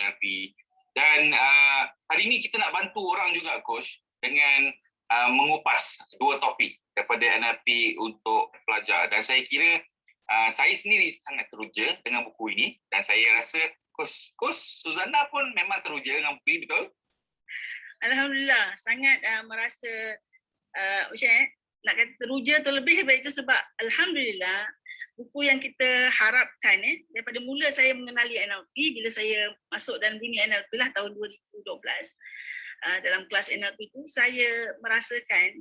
NLP. Dan hari ini kita nak bantu orang juga, Coach, dengan mengupas dua topik daripada NLP untuk pelajar. Dan saya kira saya sendiri sangat teruja dengan buku ini dan saya rasa Coach Suzana pun memang teruja dengan buku ini, betul? Alhamdulillah, sangat merasa nak kata teruja terlebih daripada itu sebab Alhamdulillah buku yang kita harapkan daripada mula saya mengenali NLP bila saya masuk dalam dunia NLP lah tahun 2012 dalam kelas NLP itu saya merasakan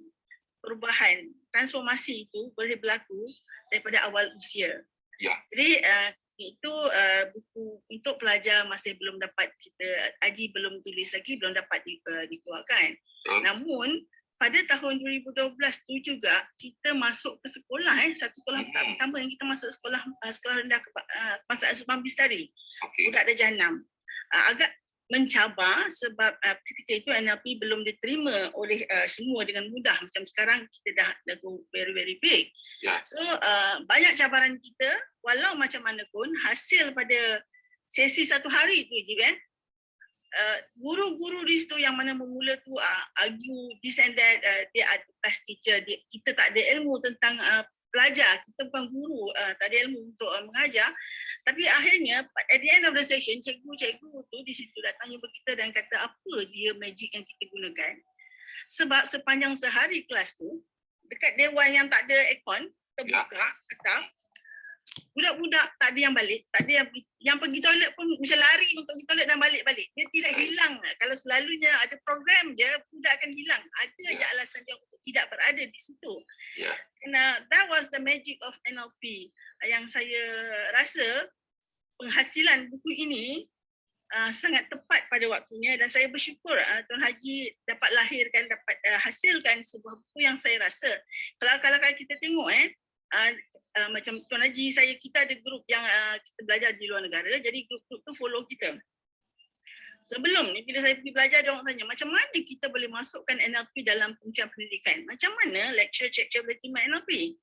perubahan transformasi itu boleh berlaku daripada awal usia. Ya. Jadi itu buku untuk pelajar masih belum dapat kita, Aji belum tulis lagi, belum dapat dikeluarkan. Namun pada tahun 2012 tu juga kita masuk ke sekolah, satu sekolah pertama yang kita masuk sekolah rendah kebangsaan Subang Bistari. Budak darjah 6. Agak mencabar sebab ketika itu NLP belum diterima oleh semua dengan mudah macam sekarang kita dah go very very big. So banyak cabaran kita walau macam mana pun hasil pada sesi satu hari tu guru-guru di situ yang mana memula tu argue this and that, dia ada best teacher, kita tak ada ilmu tentang pelajar, kita bukan guru, tak ada ilmu untuk mengajar. Tapi akhirnya at the end of the session, cikgu tu di situ datang jumpa kita dan kata apa dia magic yang kita gunakan. Sebab sepanjang sehari kelas tu, dekat dewan yang tak ada aircon, terbuka atap, budak-budak tak ada yang balik, tak ada yang pergi toilet pun macam lari untuk pergi toilet dan balik-balik. Dia tidak hilang. Kalau selalunya ada program je, budak akan hilang. Ada je alasan dia untuk tidak berada di situ. And that was the magic of NLP. Yang saya rasa penghasilan buku ini sangat tepat pada waktunya dan saya bersyukur Tuan Haji dapat lahirkan, dapat hasilkan sebuah buku yang saya rasa kalau kita tengok macam Tuan Haji, kita ada grup yang kita belajar di luar negara, jadi grup-grup tu follow kita. Sebelum ni bila saya pergi belajar, dia orang tanya macam mana kita boleh masukkan NLP dalam Kementerian Pendidikan, macam mana lecture boleh terima NLP.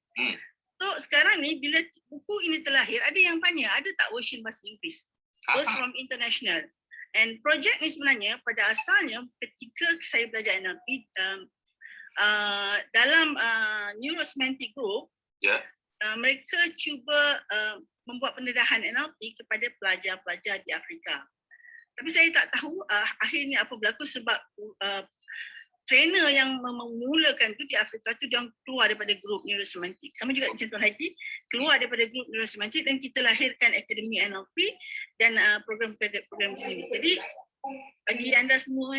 So sekarang ni bila buku ini terlahir, ada yang tanya ada tak version bahasa Inggeris, those from international. And projek ni sebenarnya pada asalnya ketika saya belajar NLP dalam Neurosemantic Group, mereka cuba membuat pendedahan NLP kepada pelajar-pelajar di Afrika. Tapi saya tak tahu akhirnya apa berlaku sebab trainer yang memulakan tu di Afrika tu dia keluar daripada grup Neurosemantic. Sama juga macam Tuan Haji, keluar daripada grup Neurosemantic dan kita lahirkan Akademi NLP dan program-program di sini. Jadi bagi anda semua,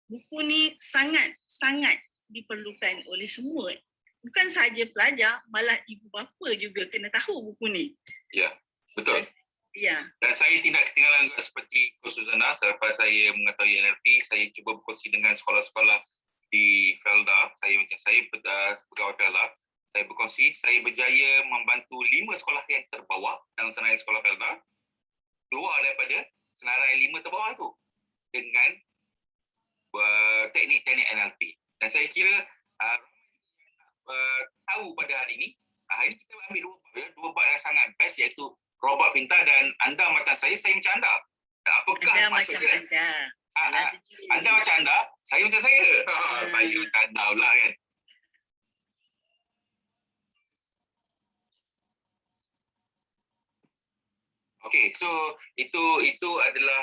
buku ni sangat diperlukan oleh semua. Bukan sahaja pelajar, malah ibu bapa juga kena tahu buku ni. Ya, betul. Ya. Dan saya tidak ketinggalan juga seperti Coach Suzana, selepas saya mengetahui NLP, saya cuba berkongsi dengan sekolah-sekolah di Felda. Saya pegawai Felda. Saya berkongsi, saya berjaya membantu 5 sekolah yang terbawah dalam senarai sekolah Felda keluar daripada senarai 5 terbawah tu dengan teknik-teknik NLP. Dan saya kira tahu pada hari ini kita ambil dua bab yang sangat best, iaitu robot pintar dan anda macam saya macam anda. Dan apakah anda maksud macam dia? Anda macam anda, saya macam saya. Saya tak tahulah kan. Okay, so itu adalah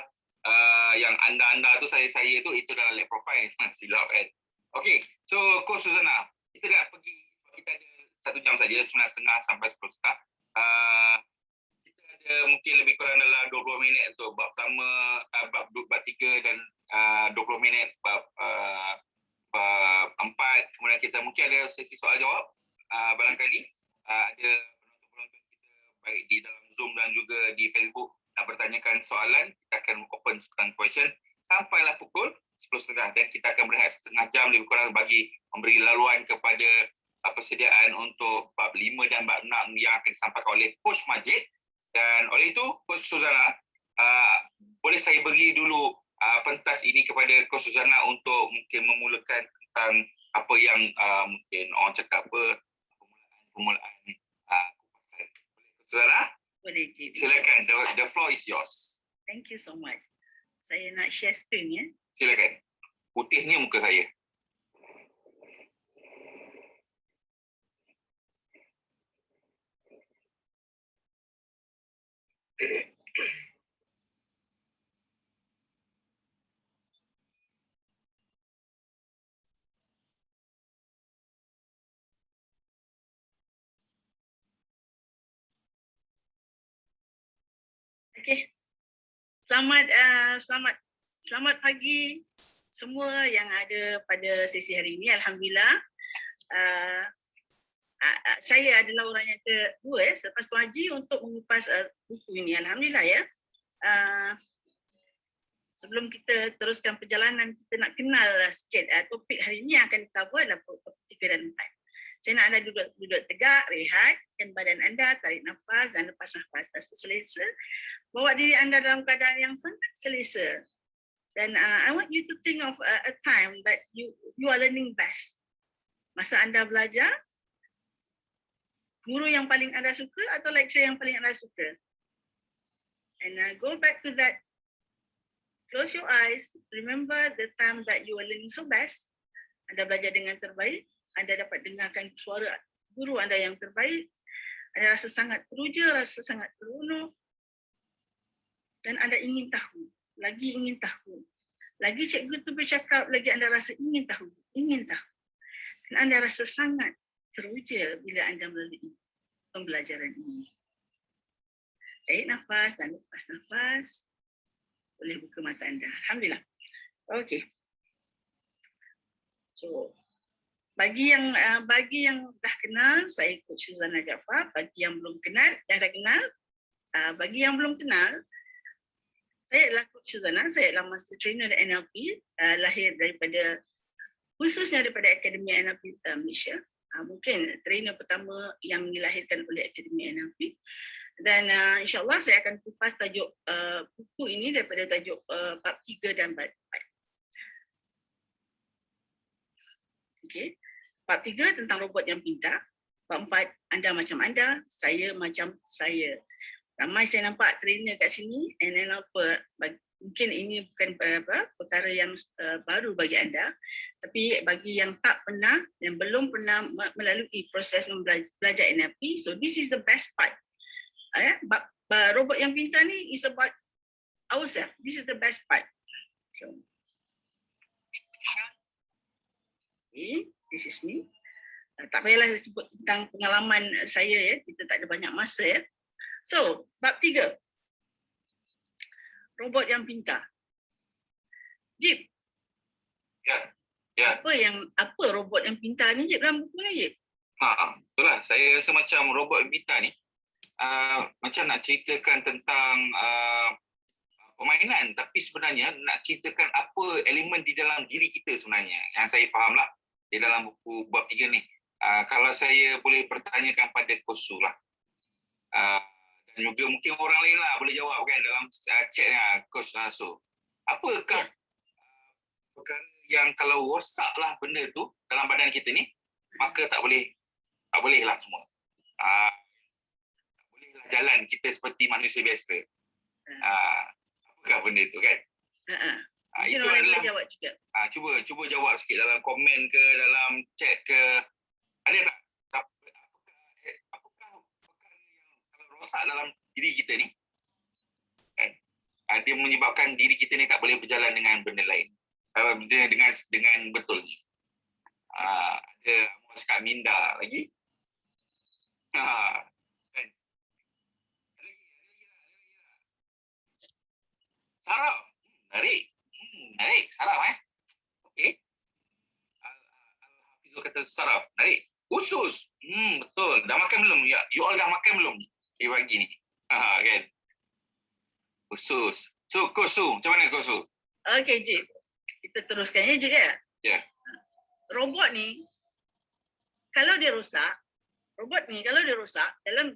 yang anda tu saya tu itu adalah lab profile. Silap kan. Okay, so Coach Suzana, kita dah pergi, kita ada 1 jam saja, 9.30 sampai 10.30. Kita ada mungkin lebih kurang dalam 20 minit untuk bab pertama, bab 3 dan 20 minit bab 4. Kemudian kita mungkin ada sesi soal jawab. Barangkali ada penonton-penonton kita baik di dalam Zoom dan juga di Facebook nak bertanyakan soalan, kita akan open question sampailah pukul 10.30 dan kita akan berehat setengah jam lebih kurang bagi memberi laluan kepada persediaan untuk bab 5 dan bab 6 yang akan disampaikan oleh Coach Majid. Dan oleh itu, Coach Suzana, boleh saya beri dulu pentas ini kepada Coach Suzana untuk mungkin memulakan tentang apa yang mungkin orang cakap permulaan kupasan. Coach Suzana? Boleh, Cik. Silakan, the floor is yours. Thank you so much. Saya nak share screen ya. Silakan. Putih ni muka saya. Okey. Selamat pagi semua yang ada pada sesi hari ini. Alhamdulillah. Saya adalah orang yang kedua selepas Tuan Haji untuk mengupas buku ini. Alhamdulillah ya. Sebelum kita teruskan perjalanan, kita nak kenal sikit topik hari ini yang akan cover adalah topik 3 dan 4. Saya nak anda duduk tegak, rehatkan badan anda, tarik nafas dan lepas nafas selesa. Bawa diri anda dalam keadaan yang sangat selesa. Dan I want you to think of a time that you are learning best. Masa anda belajar, guru yang paling anda suka atau lecturer yang paling anda suka? And go back to that. Close your eyes. Remember the time that you were learning so best. Anda belajar dengan terbaik. Anda dapat dengarkan suara guru anda yang terbaik. Anda rasa sangat teruja, rasa sangat teronok. Dan anda ingin tahu. Lagi ingin tahu. Lagi cikgu tu bercakap, lagi anda rasa ingin tahu. Ingin tahu. Dan anda rasa sangat teruja bila anda melalui pembelajaran ini. Tarik nafas dan lepas nafas. Boleh buka mata anda. Alhamdulillah. Okey. So, bagi yang dah kenal, saya Coach Suzana Jaafar. Bagi yang belum kenal, bagi yang belum kenal, saya adalah Coach Suzana. Saya adalah Master Trainer NLP, lahir khususnya daripada Akademi NLP Malaysia. Mungkin trainer pertama yang dilahirkan oleh Akademi NLP. Dan insyaAllah saya akan kupas tajuk buku ini daripada tajuk bab 3 dan bab 4. Okay. Bab 3 tentang robot yang pintar. Bab 4, anda macam anda, saya macam saya. Ramai saya nampak trainer kat sini, and then mungkin ini bukan perkara yang baru bagi anda, tapi bagi yang tak pernah dan belum pernah melalui proses belajar NLP, so this is the best part. Robot yang pintar ni is about ourselves. This is the best part. So, okay, this is me. Tak payahlah saya sebut tentang pengalaman saya ya. Kita tak ada banyak masa ya. So, bab 3. Robot yang pintar. Jip. Ya. Apa robot yang pintar ni Jip dalam buku ni Jip? Betul lah. Saya rasa macam robot yang pintar ni macam nak ceritakan tentang permainan, tapi sebenarnya nak ceritakan apa elemen di dalam diri kita sebenarnya. Yang saya faham lah di dalam buku bab 3 ni. Kalau saya boleh pertanyakan pada Kosu lah. Dan juga mungkin orang lain lah boleh jawab kan dalam chat Coach Haso. Apakah perkara yang kalau rosak lah benda tu dalam badan kita ni, maka tak boleh lah semua. Jalan kita seperti manusia biasa. Apakah benda itu kan? Itu adalah jawab juga. Cuba jawab sikit dalam komen ke, dalam chat ke. Ada tak? Apakah perkara yang kalau rosak dalam diri kita ni kan? Dia menyebabkan diri kita ni tak boleh berjalan dengan benda lain. Dengan betulnya. Ada Muhammad Minda lagi. Saraf. Menarik. Saraf okey. Al-Hafizul kata saraf. Menarik. Usus. Betul. Dah makan belum? Ya, you all dah makan belum? Pagi ni. Kan. Usus. So, Kosu, macam mana Kosu? Okey, Jip. Kita teruskan ya, Jip ya. Ya. Robot ni kalau dia rosak,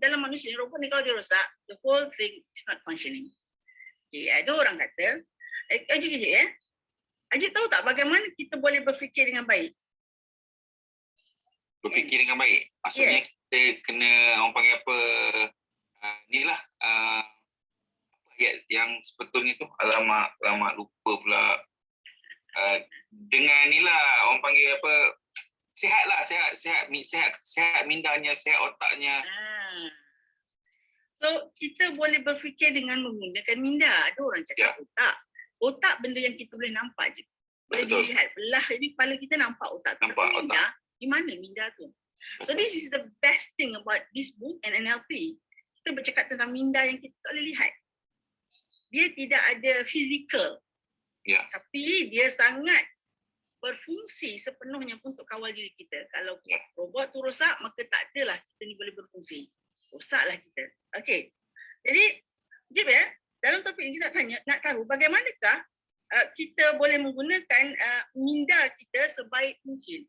dalam manusia, robot ni kalau dia rosak, the whole thing is not functioning. Okay, ada orang kata, Ajib ya. Ajib tahu tak bagaimana kita boleh berfikir dengan baik? Berfikir dengan baik. Maksudnya kita kena, orang panggil apa, ayat yang sepetulnya tu, alamak lupa pula. Dengan ni lah orang panggil apa, sihat lah, sihat mindanya, sihat otaknya. So kita boleh berfikir dengan menggunakan minda. Ada orang cakap otak benda yang kita boleh nampak je, boleh dilihat belah. Jadi kepala kita nampak otak. Nampak tapi minda, di mana minda tu? So this is the best thing about this book and NLP. Kita bercakap tentang minda yang kita tak boleh lihat. Dia tidak ada fizikal. Tapi dia sangat berfungsi sepenuhnya untuk kawal diri kita. Kalau robot tu rosak, maka tak adalah kita ni boleh berfungsi. Rosaklah kita. Okey. Jadi, Jib dalam topik ini kita nak tahu bagaimanakah kita boleh menggunakan minda kita sebaik mungkin.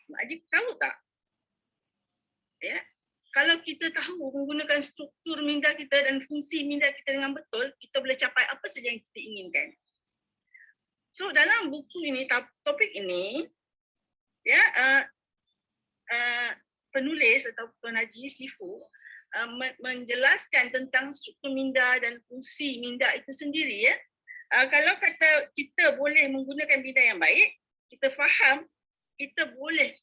Mak Ajib tahu tak? Ya. Kalau kita tahu menggunakan struktur minda kita dan fungsi minda kita dengan betul, kita boleh capai apa saja yang kita inginkan. So dalam buku ini, topik ini, penulis atau Tuan Haji Sifu menjelaskan tentang struktur minda dan fungsi minda itu sendiri. Kalau kata kita boleh menggunakan minda yang baik, kita faham, kita boleh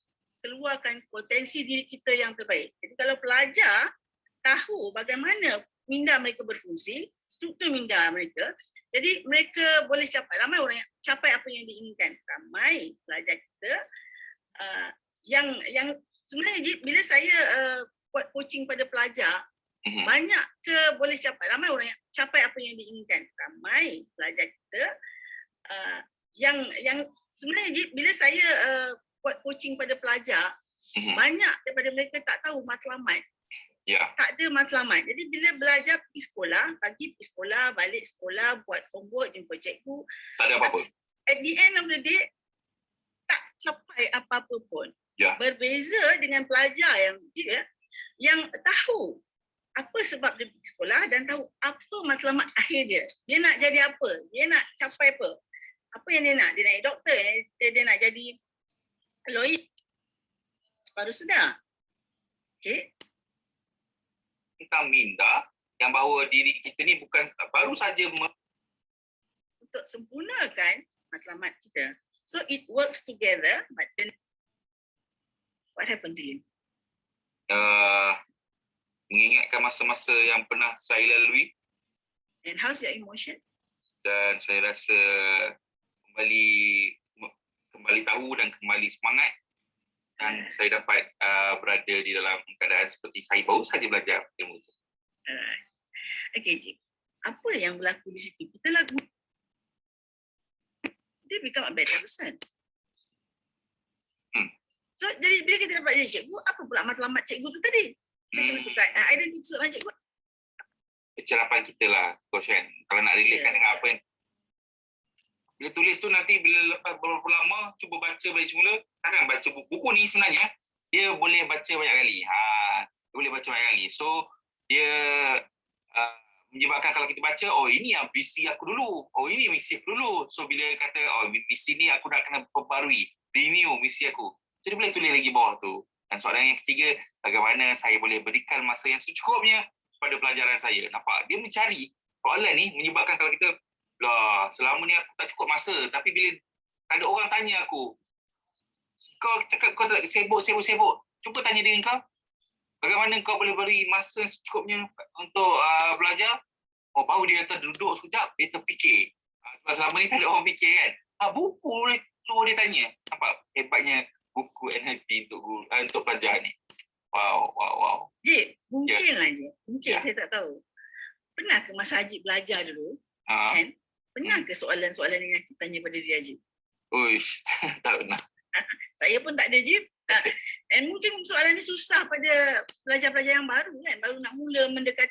keluarkan potensi diri kita yang terbaik. Jadi kalau pelajar tahu bagaimana minda mereka berfungsi, struktur minda mereka, jadi mereka boleh capai, ramai orang yang capai apa yang diinginkan. Ramai pelajar kita yang sebenarnya bila saya buat coaching pada pelajar, banyak ke boleh capai, ramai orang yang capai apa yang diinginkan. Ramai pelajar kita yang sebenarnya bila saya buat coaching pada pelajar, banyak daripada mereka tak tahu matlamat. Tak ada matlamat. Jadi bila belajar pergi sekolah, pagi pergi sekolah, balik sekolah, buat homework, jumpa cikgu, tak ada apa-apa. At the end of the day, tak capai apa-apa pun. Berbeza dengan pelajar yang tahu apa sebab dia pergi sekolah dan tahu apa matlamat akhir dia. Dia nak jadi apa? Dia nak capai apa? Apa yang dia nak? Dia nak jadi doktor, dia nak jadi lawyer. Baru sedar. Okey. Tentang minda yang bahawa diri kita ni bukan baru saja untuk sempurnakan matlamat kita. So it works together, but then what happened to you? Mengingatkan masa-masa yang pernah saya lalui. And how's your emotion? Dan saya rasa kembali tahu dan kembali semangat. Dan saya dapat berada di dalam keadaan seperti saya baru saja belajar ilmu itu. Okey, Cik. Apa yang berlaku di situ? Kita lagu dia become a better person. So, jadi bila kita dapat jadi cikgu, apa pula matlamat cikgu tu tadi? Kita kena tukar identiti seorang cikgu. Kecerapan kita lah, Coach kan. Kalau nak relatekan dengan apa yang bila tulis tu nanti bila lepas beberapa lama cuba baca balik semula, takkan baca buku ni sebenarnya dia boleh baca banyak kali. Dia boleh baca banyak kali. So dia menyebabkan kalau kita baca, oh ini yang visi aku dulu. Oh ini misi aku dulu. So bila kata oh visi ni aku nak kena perbarui, renew misi aku. So dia boleh tulis lagi bawah tu. Dan soalan yang ketiga, bagaimana saya boleh berikan masa yang secukupnya pada pelajaran saya. Nampak? Dia mencari soalan ni menyebabkan kalau kita selama ni aku tak cukup masa, tapi bila ada orang tanya aku, kau cakap kau tak sibuk, cuba tanya diri kau, bagaimana kau boleh beri masa secukupnya untuk belajar? Oh, baru dia terduduk sekejap, dia terfikir. Sebab selama ni tak ada orang fikir kan. Buku tu dia tanya. Nampak hebatnya buku NLP untuk pelajar ni. Wow. Jip, mungkinlah je. Mungkin saya tak tahu. Pernah ke masa Ajib belajar dulu? Kan? Pernah ke soalan-soalan yang kita tanya pada dia, Jip? Uish, tak pernah. Saya pun tak ada, Jip. Dan mungkin soalan ni susah pada pelajar-pelajar yang baru kan, baru nak mula mendekati